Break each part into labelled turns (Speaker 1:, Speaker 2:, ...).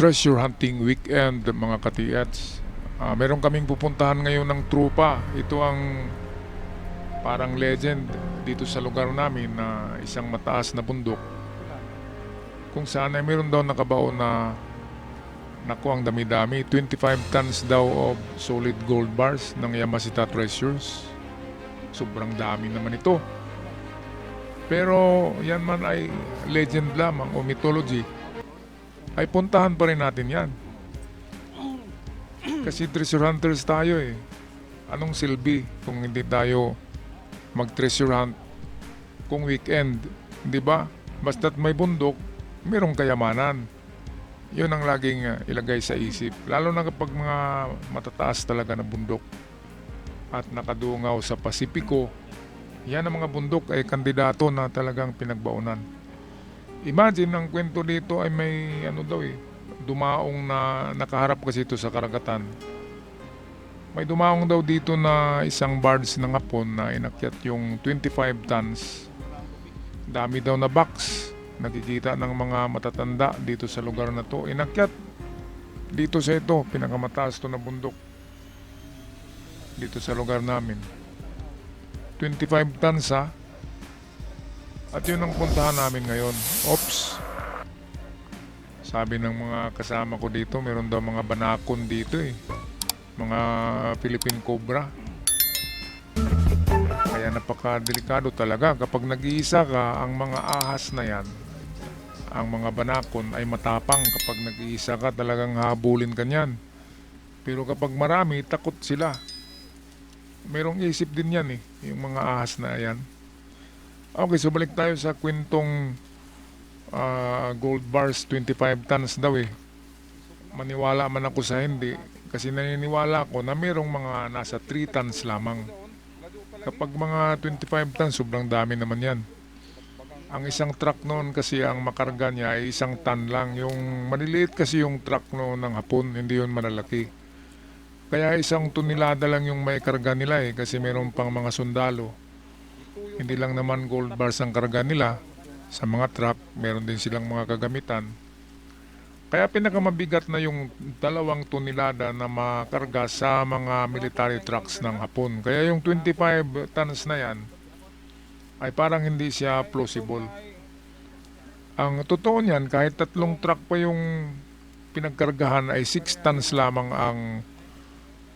Speaker 1: treasure hunting weekend mga ka-TH. Meron kaming pupuntahan ngayon ng trupa. Ito ang parang legend dito sa lugar namin na isang mataas na bundok kung saan ay meron daw nakabaon na naku ang dami-dami 25 tons daw of solid gold bars ng Yamashita Treasures. Sobrang dami naman ito. Pero yan man ay legend lamang o mythology, ay puntahan pa rin natin yan. Kasi treasure hunters tayo eh. Anong silbi kung hindi tayo mag-treasure hunt kung weekend, di ba? Basta't may bundok, merong kayamanan. Yun ang laging ilagay sa isip. Lalo na kapag mga matataas talaga na bundok at nakadungaw sa Pasipiko, yan ang mga bundok ay kandidato na talagang pinagbaunan. Imagine, ang kwento dito ay may ano daw eh, dumaong na nakaharap kasi ito sa karagatan. May dumaong daw dito na isang barge ng Hapon na inakyat yung 25 tons. Dami daw na box. Nakikita ng mga matatanda dito sa lugar na to. Inakyat dito sa ito, pinakamataas to na bundok. Dito sa lugar namin. 25 tons ha. At yun ang puntahan namin ngayon. Ops. Sabi ng mga kasama ko dito, meron daw mga banakon dito eh. Mga Philippine Cobra. Kaya napakadelikado talaga. Kapag nag-iisa ka, ang mga ahas na yan, ang mga banakon ay matapang. Kapag nag-iisa ka, talagang habulin ka niyan. Pero kapag marami, takot sila. Merong isip din yan eh, yung mga ahas na yan. Okay, so balik tayo sa kwentong gold bars, 25 tons daw eh. Maniwala man ako sa hindi, kasi naniniwala ko na merong mga nasa 3 tons lamang. Kapag mga 25 tons, sobrang dami naman yan. Ang isang truck noon kasi ang makarga niya ay 1 ton lang. Yung maliliit kasi yung truck noon ng Hapon, hindi yun malalaki. Kaya 1 tonelada lang yung may karga nila eh, kasi meron pang mga sundalo. Hindi lang naman gold bars ang karga nila. Sa mga truck, meron din silang mga kagamitan. Kaya pinakamabigat na yung 2 tonelada na makarga sa mga military trucks ng Hapon. Kaya yung 25 tons na yan, ay parang hindi siya plausible. Ang totoo niyan, kahit 3 truck pa yung pinagkargahan ay 6 tons lamang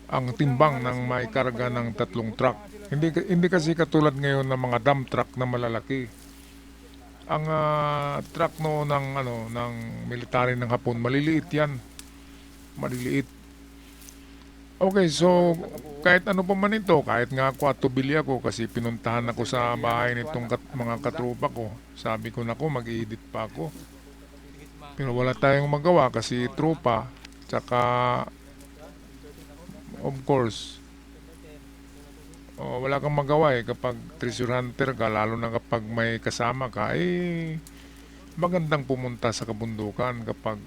Speaker 1: ang timbang ng may karga ng 3 truck. Hindi kasi katulad ngayon ng mga dump truck na malalaki. Ang truck no ng military ng Hapon, maliliit 'yan. Maliliit. Okay, so kahit ano pa man ito, kahit nga ako atubili ako kasi pinuntahan ako sa bahay nitong mga katropa ko. Sabi ko nako, mag-i-edit pa ako. Pero wala tayong magawa kasi tropa, tsaka of course, wala kang magawa eh kapag treasure hunter ka, lalo na kapag may kasama ka, eh magandang pumunta sa kabundukan kapag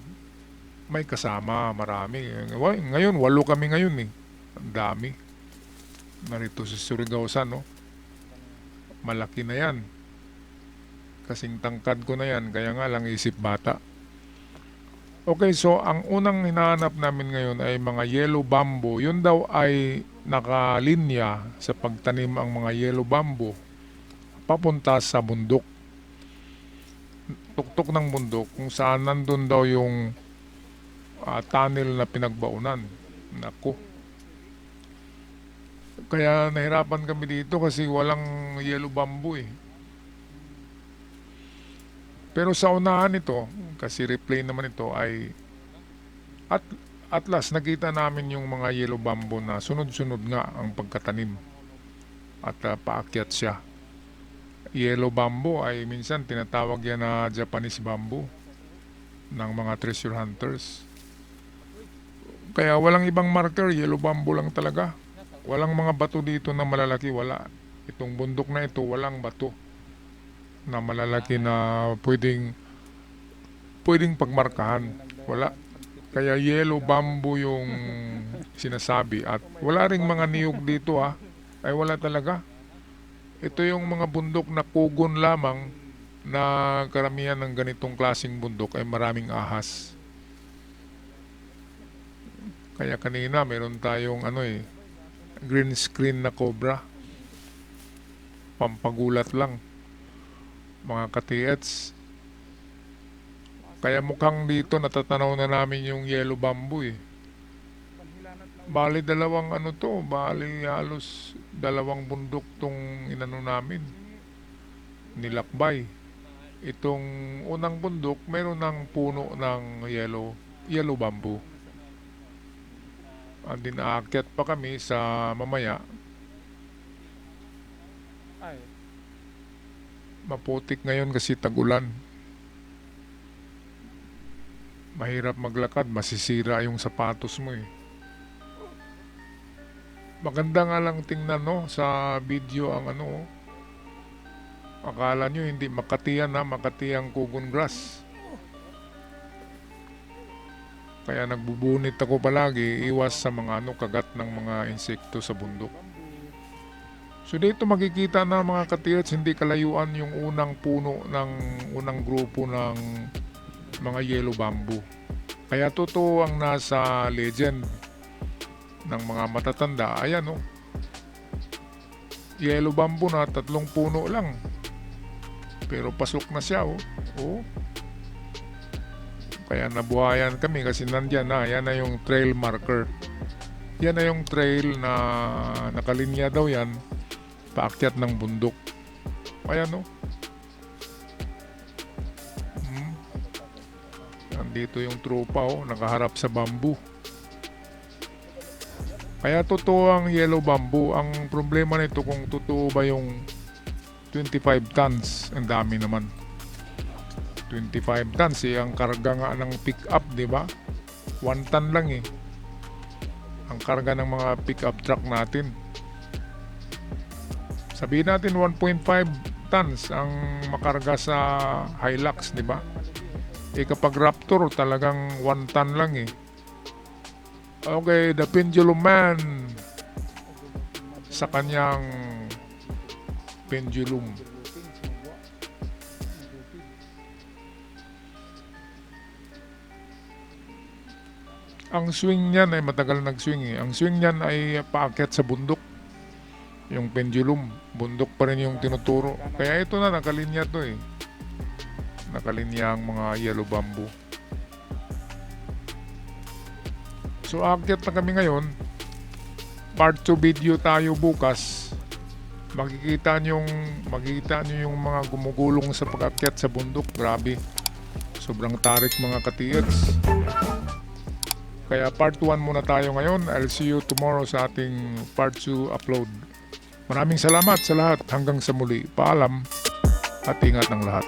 Speaker 1: may kasama, marami. Ngayon, 8 kami ngayon eh. Ang dami. Narito sa Surigao, no? Malaki na yan. Kasing tangkad ko na yan, kaya nga lang isip bata. Okay, so ang unang hinahanap namin ngayon ay mga yellow bamboo. Yun daw ay nakalinya sa pagtanim ang mga yellow bamboo papunta sa bundok. Tuktok ng bundok kung saan nandun daw yung tunnel na pinagbaunan. Naku. Kaya nahirapan kami dito kasi walang yellow bamboo eh. Pero sa unahan ito, kasi replay naman ito ay at last nakita namin yung mga yellow bamboo na sunod-sunod nga ang pagkatanim at paakyat siya. Yellow bamboo ay minsan tinatawag yan na Japanese bamboo ng mga treasure hunters. Kaya walang ibang marker, yellow bamboo lang talaga. Walang mga bato dito na malalaki, wala. Itong bundok na ito, walang bato na malalaki na pwedeng pagmarkahan. Wala. Kaya yellow bamboo yung sinasabi at wala ring mga niyog dito ha. Ay wala talaga. Ito yung mga bundok na kugon lamang na karamihan ng ganitong klaseng bundok ay maraming ahas. Kaya kanina meron tayong green screen na cobra. Pampagulat lang, mga ka-TH. Kaya mukhang dito natatanaw na namin yung yellow bamboo eh. Bali dalawang bali halos dalawang bundok tong inano namin, nilakbay. Itong unang bundok meron ng puno ng yellow bamboo. Andin aakyat pa kami sa mamaya. Maputik ngayon kasi tag-ulan. Mahirap maglakad, masisira yung sapatos mo eh. Maganda nga lang tingnan sa video ang akala nyo hindi Makati yan Makati ang Kugon grass. Kaya nagbubunit ako palagi, iwas sa mga kagat ng mga insekto sa bundok. So dito makikita na mga ka-TH, hindi kalayuan yung unang puno ng unang grupo ng mga yellow bamboo. Kaya totoo ang nasa legend ng mga matatanda. Ayan yellow bamboo na 3 puno lang. Pero pasok na siya Kaya nabuhayan kami kasi nandyan na. Yan na yung trail marker. Yan na yung trail na nakalinya daw yan paakyat ng bundok. Ayan Nandito yung tropa nakaharap sa bamboo. Kaya totoo ang yellow bamboo. Ang problema nito kung totoo ba yung 25 tons. Ang dami naman. 25 tons ang karga nga ng pick-up, di ba? 1 ton lang ang karga ng mga pick-up truck natin. Sabihin natin 1.5 tons ang makarga sa Hilux, di ba? Kapag Raptor talagang 1 ton lang Okay, the Pendulum Man sa kanyang pendulum. Ang swing niyan ay matagal nag-swing Ang swing niyan ay paakyat sa bundok. Yung pendulum, bundok pa rin yung tinuturo. Kaya ito na, nakalinya to Nakalinya ang mga yellow bamboo. So aakyat na kami ngayon. Part 2 video tayo bukas. Makikita nyo yung mga gumugulong sa pag-akyat sa bundok. Grabe. Sobrang tarik mga ka-TH. Kaya part 1 muna tayo ngayon. I'll see you tomorrow sa ating part 2 upload. Maraming salamat sa lahat. Hanggang sa muli. Paalam at ingat ng lahat.